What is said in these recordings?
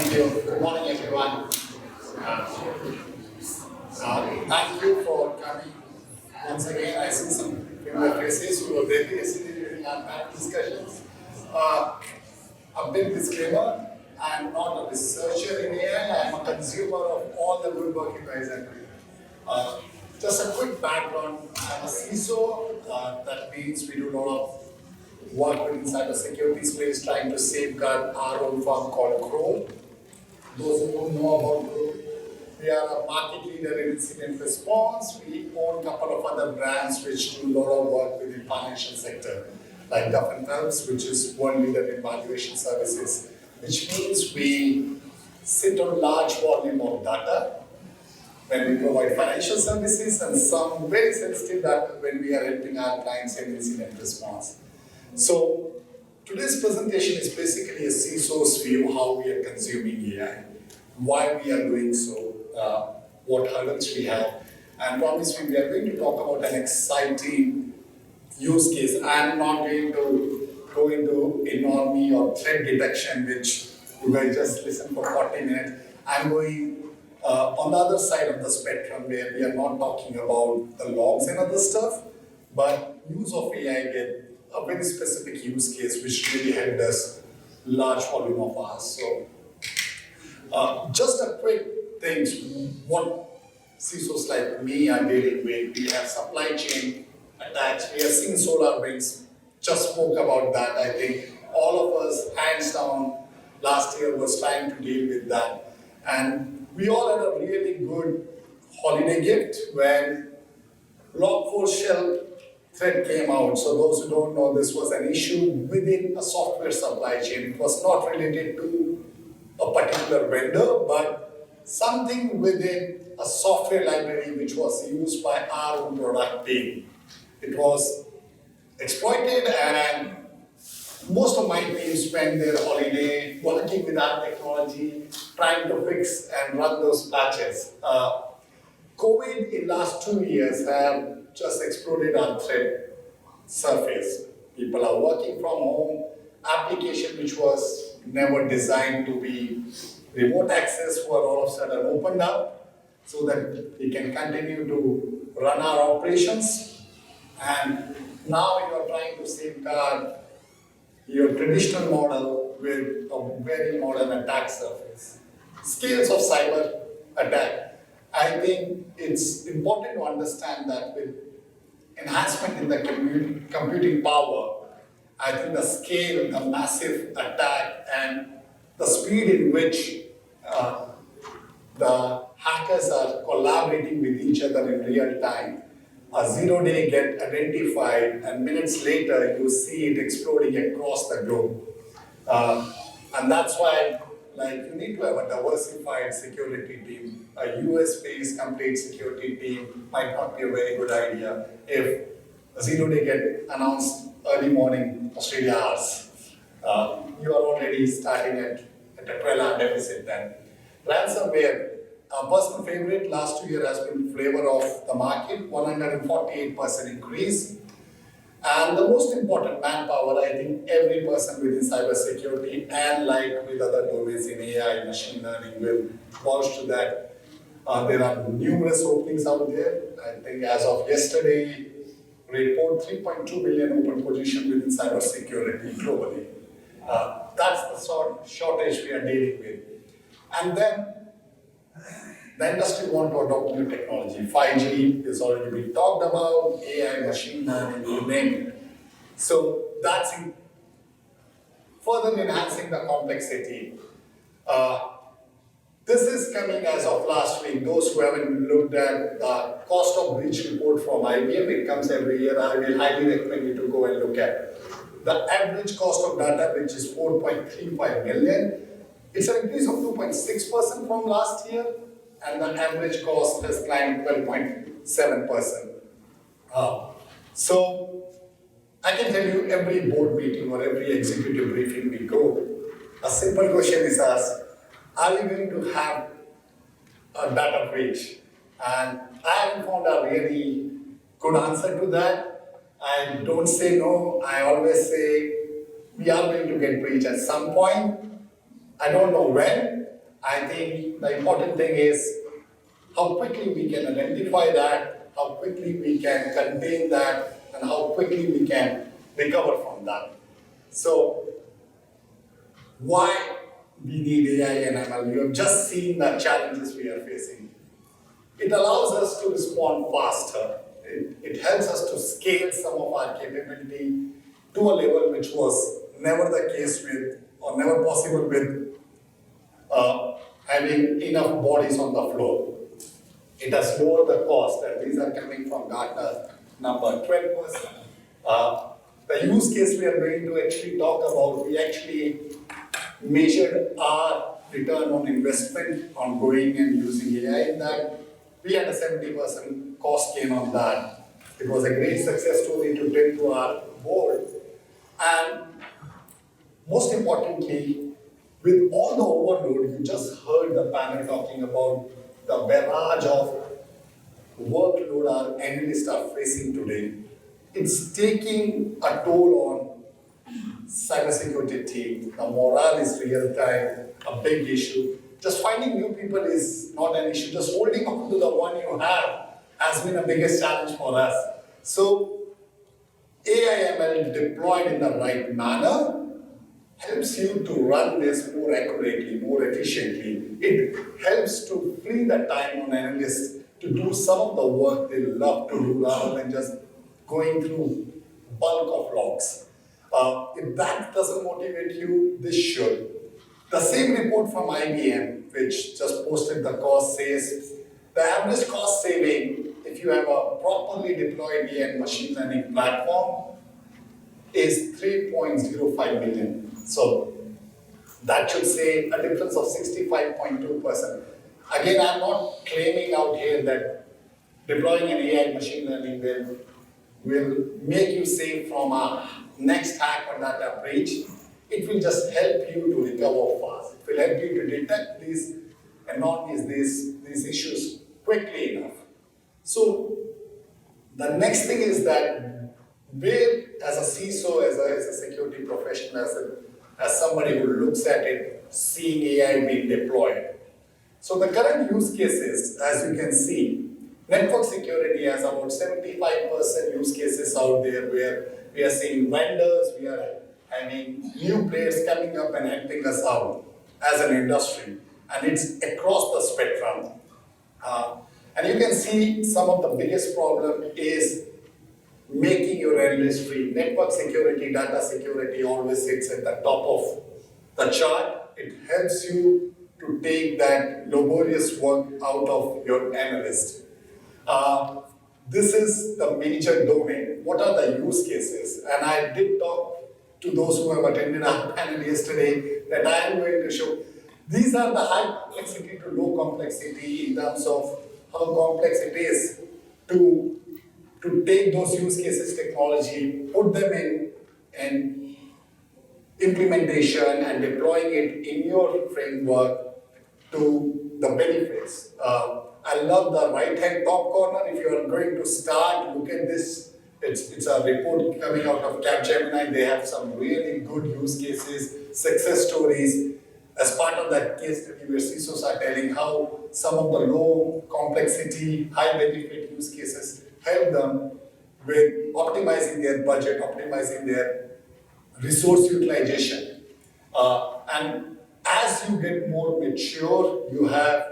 Thank you. Good morning, everyone. Thank you for coming. Once again, I see some familiar faces who are very yesterday during our panel discussions. A big disclaimer, I'm not a researcher in AI, I'm a consumer of all the good work you guys are doing. Just a quick background, I'm a CISO, that means we do a lot of work within cybersecurity space trying to safeguard our own firm called Kroll. Those who don't know about Kroll, we are a market leader in incident response. We own a couple of other brands which do a lot of work within financial sector, like Duff & Phelps, which is world leader in valuation services, which means we sit on large volume of data when we provide financial services and some very sensitive data when we are helping our clients in incident response. So today's presentation is basically a CISO's view how we are consuming AI, why we are doing so, what hurdles we have, and promise we are going to talk about an exciting use case. I'm not going to go into enormy or threat detection, which you guys just listen for 40 minutes. I'm going on the other side of the spectrum where we are not talking about the logs and other stuff, but use of AI with a very specific use case which really helped us large volume of us. So just a quick thing, what CISOs like me are dealing with. We have supply chain attacks, we have seen SolarWinds, just spoke about that. I think all of us, hands down, last year was trying to deal with that. And we all had a really good holiday gift when Log4Shell threat came out. So those who don't know, this was an issue within a software supply chain. It was not related to a particular vendor, but something within a software library which was used by our own product team. It was exploited, and most of my team spent their holiday working with our technology, trying to fix and run those patches. COVID in last 2 years have just exploded our threat surface. People are working from home, application which was never designed to be remote access were all of a sudden opened up so that we can continue to run our operations. And now you are trying to safeguard your traditional model with a very modern attack surface. Scales of cyber attack. I think it's important to understand that with enhancement in the computing power, I think the scale, the massive attack, and the speed in which the hackers are collaborating with each other in real time, a 0-day get identified, and minutes later you see it exploding across the globe. And that's why you need to have a diversified security team. A US-based complete security team might not be a very good idea if a 0-day get announced early morning Australia hours. You are already starting at a 12-hour deficit then. Ransomware, our personal favorite last 2 years has been flavor of the market, 148% increase. And the most important, manpower. I think every person within cybersecurity and like with other domains in AI, machine learning will vouch to that. There are numerous openings out there. I think as of yesterday, we report 3.2 million open positions within cybersecurity globally. That's the sort of shortage we are dealing with. And then the industry wants to adopt new technology. 5G is already been talked about, AI, machine learning, you name it. So that's further enhancing the complexity. This is coming as of last week. Those who haven't looked at the cost of breach report from IBM, it comes every year. I will highly recommend you to go and look at the average cost of data, which is 4.35 million. It's an increase of 2.6% from last year, and the average cost has climbed 12.7%. So I can tell you every board meeting or every executive briefing we go, a simple question is asked, are you going to have a data breach? And I haven't found a really good answer to that. I don't say no, I always say we are going to get breached at some point. I don't know when, I think the important thing is how quickly we can identify that, how quickly we can contain that, and how quickly we can recover from that. So, why we need AI and ML? You have just seen the challenges we are facing. It allows us to respond faster. It helps us to scale some of our capability to a level which was never the case with, or never possible with, having enough bodies on the floor. It has lowered the cost, and these are coming from Gartner number 12%. The use case we are going to actually talk about, we actually measured our return on investment on going and using AI in that. We had a 70% cost gain on that. It was a great success story to take to our board. And most importantly, with all the overload, you just heard the panel talking about the barrage of workload our analysts are facing today. It's taking a toll on cybersecurity team. The morale is real time, a big issue. Just finding new people is not an issue. Just holding on to the one you have has been the biggest challenge for us. So, AI ML deployed in the right manner helps you to run this more accurately, more efficiently. It helps to free the time on analysts to do some of the work they love to do rather than just going through bulk of logs. If that doesn't motivate you, this should. The same report from IBM, which just posted the cost, says the average cost saving, if you have a properly deployed AI machine learning platform, is 3.05 million. So that should say a difference of 65.2%. Again, I'm not claiming out here that deploying an AI machine learning will make you save from a next hack or data breach. It will just help you to recover fast. It will help you to detect these anomalies, these issues quickly enough. So the next thing is that where, as a CISO, as a security professional, as somebody who looks at it, seeing AI being deployed. So the current use cases, as you can see, network security has about 75% use cases out there where we are seeing vendors, we are having new players coming up and helping us out as an industry. And it's across the spectrum. And you can see some of the biggest problem is making your analyst free. Network security, data security always sits at the top of the chart. It helps you to take that laborious work out of your analyst. This is the major domain. What are the use cases? And I did talk to those who have attended our panel yesterday that I am going to show. These are the high complexity to low complexity in terms of how complex it is to take those use cases technology, put them in implementation and deploying it in your framework to the benefits. I love the right-hand top corner. If you are going to start, look at this. It's a report coming out of Capgemini. They have some really good use cases, success stories. As part of that case study where CISOs are telling how some of the low complexity, high benefit use cases help them with optimizing their budget, optimizing their resource utilization. And as you get more mature, you have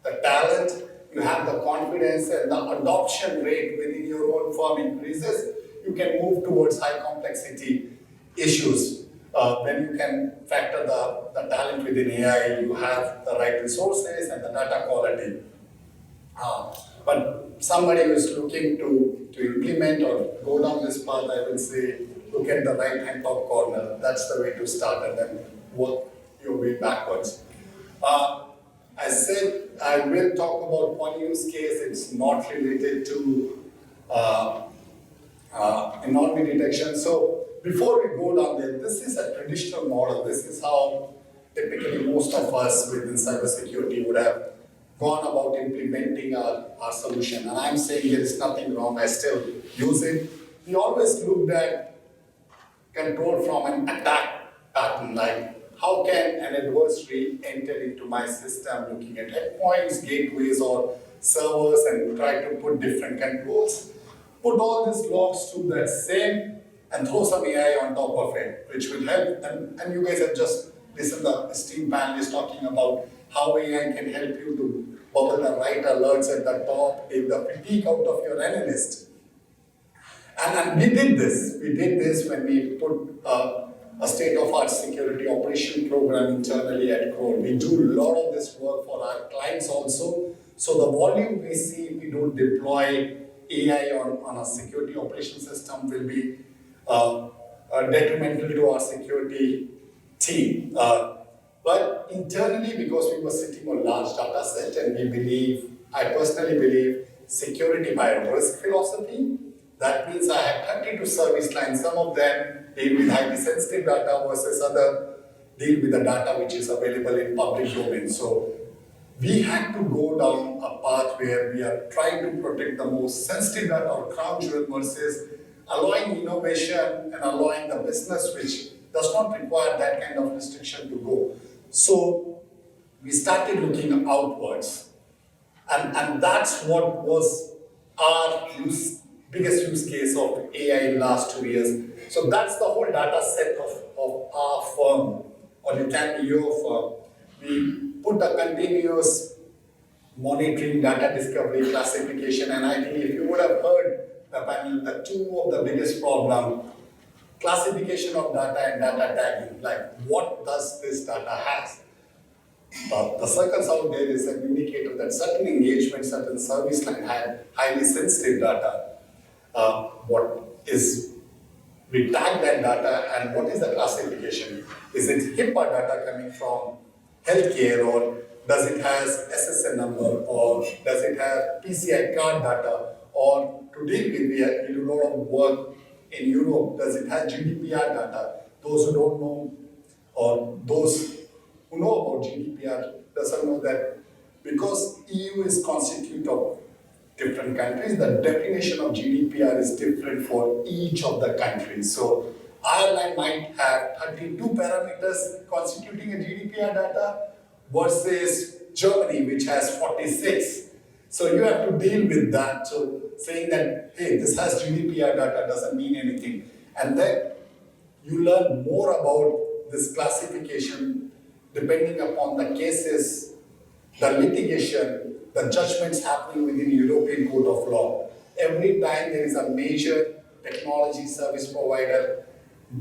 the talent, you have the confidence, and the adoption rate within your own firm increases, you can move towards high complexity issues. When you can factor the talent within AI, you have the right resources and the data quality. But somebody who is looking to implement or go down this path, I will say, look at the right-hand top corner. That's the way to start and then work your way backwards. I said I will talk about one use case. It's not related to anomaly detection. So before we go down there, this is a traditional model. This is how typically most of us within cybersecurity would have gone about implementing our solution. And I'm saying there is nothing wrong. I still use it. We always looked at control from an attack pattern, like how can an adversary enter into my system looking at endpoints, gateways, or servers and try to put different controls, put all these logs to that same and throw some AI on top of it, which will help. And you guys have just listened to the esteemed panelists talking about how AI can help you to bubble the right alerts at the top, take the fatigue out of your analyst. And we did this. We did this when we put a state-of-art security operation program internally at Kroll. We do a lot of this work for our clients also. So the volume we see if we don't deploy AI on a security operation system will be detrimental to our security team. But internally, because we were sitting on large data set and we believe, I personally believe, security by risk philosophy. That means I have 32 service lines. Some of them deal with highly sensitive data versus other deal with the data which is available in public domain. So we had to go down a path where we are trying to protect the most sensitive data or crown jewel versus allowing innovation and allowing the business which does not require that kind of restriction to go. So we started looking outwards. And that's what was our biggest use case of AI in the last 2 years. So that's the whole data set of our firm, or it can be your firm. We put a continuous monitoring, data discovery, classification, and I think if you would have heard the panel, the two of the biggest problem, classification of data and data tagging, like what does this data have? The circles out there is an indicator that certain engagement, certain service line had highly sensitive data. We tag that data and what is the classification? Is it HIPAA data coming from healthcare, or does it have SSN number, or does it have PCI card data, or to deal with, we do a lot of work in Europe, does it have GDPR data? Those who don't know, or those who know about GDPR doesn't know that because EU is constituted of different countries, the definition of GDPR is different for each of the countries. So Ireland might have 32 parameters constituting a GDPR data versus Germany, which has 46. So you have to deal with that. So saying that, hey, this has GDPR data doesn't mean anything. And then you learn more about this classification depending upon the cases, the litigation, the judgments happening within European Court of Law. Every time there is a major technology service provider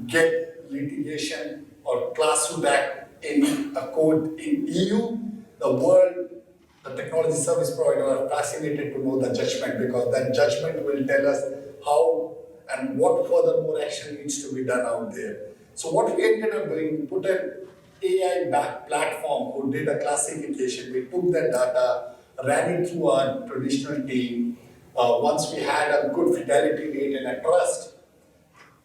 get litigation or class suit act in a court in EU, the technology service provider are fascinated to know the judgment, because that judgment will tell us how and what furthermore action needs to be done out there. So what we ended up doing, we put an AI-backed platform who did a classification. We took that data, ran it through our traditional team. Once we had a good fidelity rate and a trust,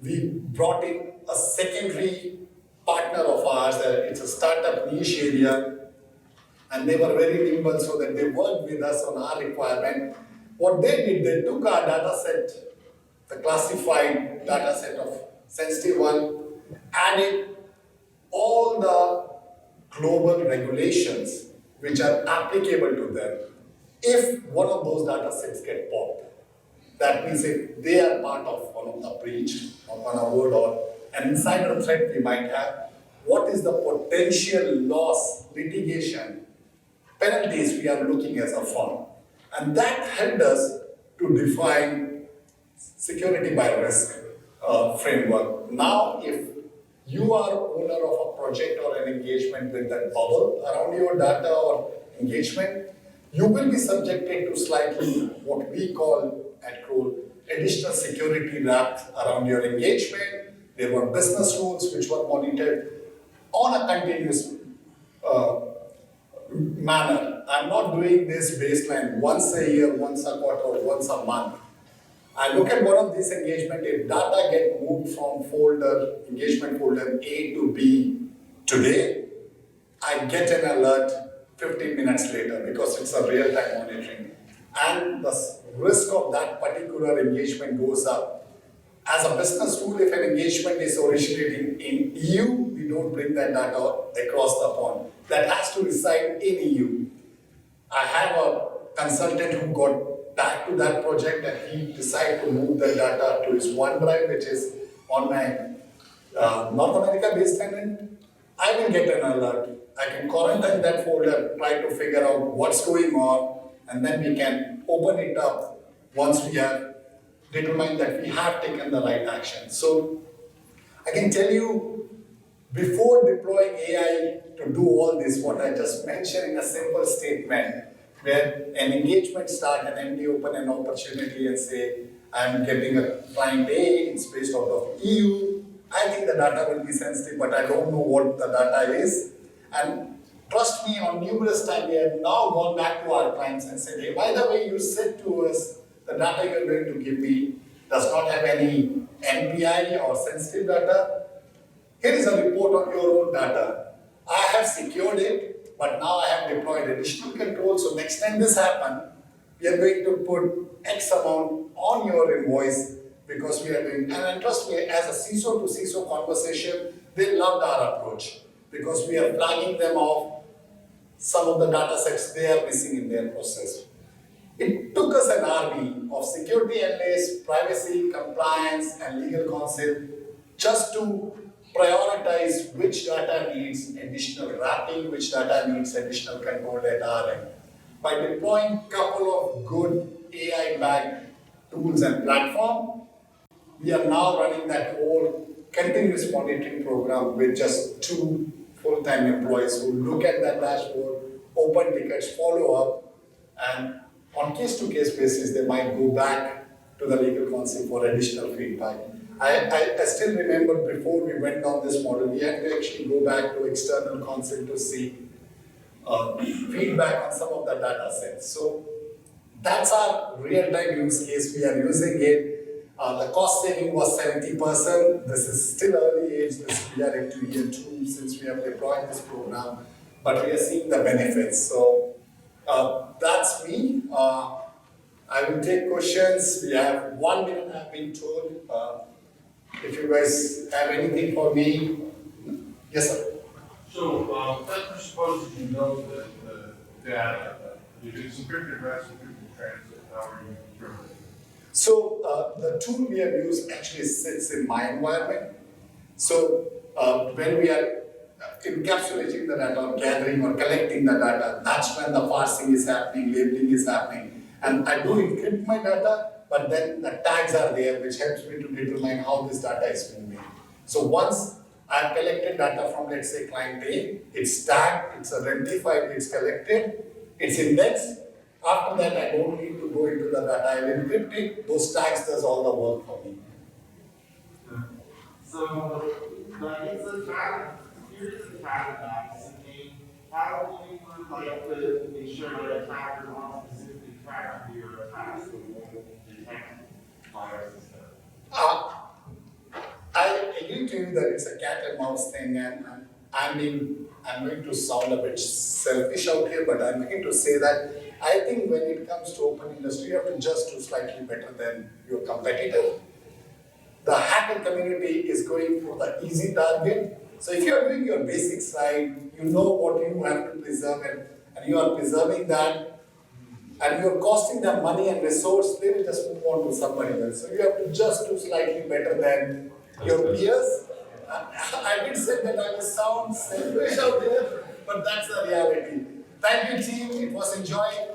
we brought in a secondary partner of ours. It's a startup niche area, and they were very nimble so that they worked with us on our requirement. What they did, they took our data set, the classified data set of sensitive one, added all the global regulations which are applicable to them. If one of those data sets get popped, that means if they are part of one of the breach of one award or an insider threat we might have, what is the potential loss, litigation, penalties we are looking as a firm. And that helped us to define security by risk framework. Now, if you are owner of a project or an engagement with that bubble around your data or engagement, you will be subjected to slightly what we call at Kroll additional security wrapped around your engagement. There were business rules which were monitored on a continuous manner. I'm not doing this baseline once a year, once a quarter, or once a month. I look at one of these engagement, if data get moved from engagement folder A to B today, I get an alert 15 minutes later because it's a real-time monitoring. And the risk of that particular engagement goes up. as a business tool, if an engagement is originating in EU, we don't bring that data across the pond. That has to reside in EU. I have a consultant who got tagged to that project and he decided to move the data to his OneDrive, which is on my North America based tenant. I will get an alert. I can quarantine that folder, try to figure out what's going on, and then we can open it up once we have determined that we have taken the right action. So I can tell you, before deploying AI to do all this, what I just mentioned in a simple statement, where an engagement starts and MD open an opportunity and say, I'm getting a client A, it's based out of EU, I think the data will be sensitive, but I don't know what the data is. And trust me, on numerous times, we have now gone back to our clients and said, hey, by the way, you said to us, the data you're going to give me does not have any NPI or sensitive data. Here is a report on your own data. I have secured it, but now I have deployed additional controls. So next time this happens, we are going to put X amount on your invoice because we are doing, and trust me, as a CISO to CISO conversation, they loved our approach because we are flagging them off some of the data sets they are missing in their process. It took us an RB of security analysts, privacy, compliance, and legal counsel just to prioritize which data needs additional wrapping, which data needs additional control at our end. By deploying a couple of good AI-backed tools and platform, we are now running that whole continuous monitoring program with just 2 full-time employees who look at that dashboard, open tickets, follow up, and on case-to-case basis, they might go back to the legal counsel for additional feedback. I still remember before we went down this model, we had to actually go back to external counsel to see feedback on some of the data sets. So that's our real-time use case. We are using it. The cost saving was 70%. This is still early age. We are into year 2 since we have deployed this program, but we are seeing the benefits. So that's me. I will take questions. We have 1 minute, I've been told. If you guys have anything for me. Yes, sir. So that presupposes you know that the data, if it's encrypted, that's encrypted transit, how are you interpreting it? So the tool we have used actually sits in my environment. So when we are encapsulating the data or gathering or collecting the data, that's when the parsing is happening, labeling is happening. And I do encrypt my data, but then the tags are there, which helps me to determine how this data is moving. So once I've collected data from, let's say, client A, it's tagged, it's identified, it's collected, it's indexed. After that, I don't need to go into the data, I will encrypt it, those tags does all the work for me. So, it's a fact, here's a fact box, and how we would like to make sure that attackers aren't specifically tracked to your attacks, so we won't detect viruses there. I agree to you that it's a cat and mouse thing, and I'm going to sound a bit selfish out here, but I'm going to say that I think when it comes to open industry, you have to just do slightly better than your competitor. The hacker community is going for the easy target. So if you are doing your basic side, you know what you have to preserve, and you are preserving that, and you are costing them money and resource, they will just move on to somebody else. So you have to just do slightly better than your peers. I did say that I will sound selfish out there, but that's the reality. Thank you, team. It was enjoying.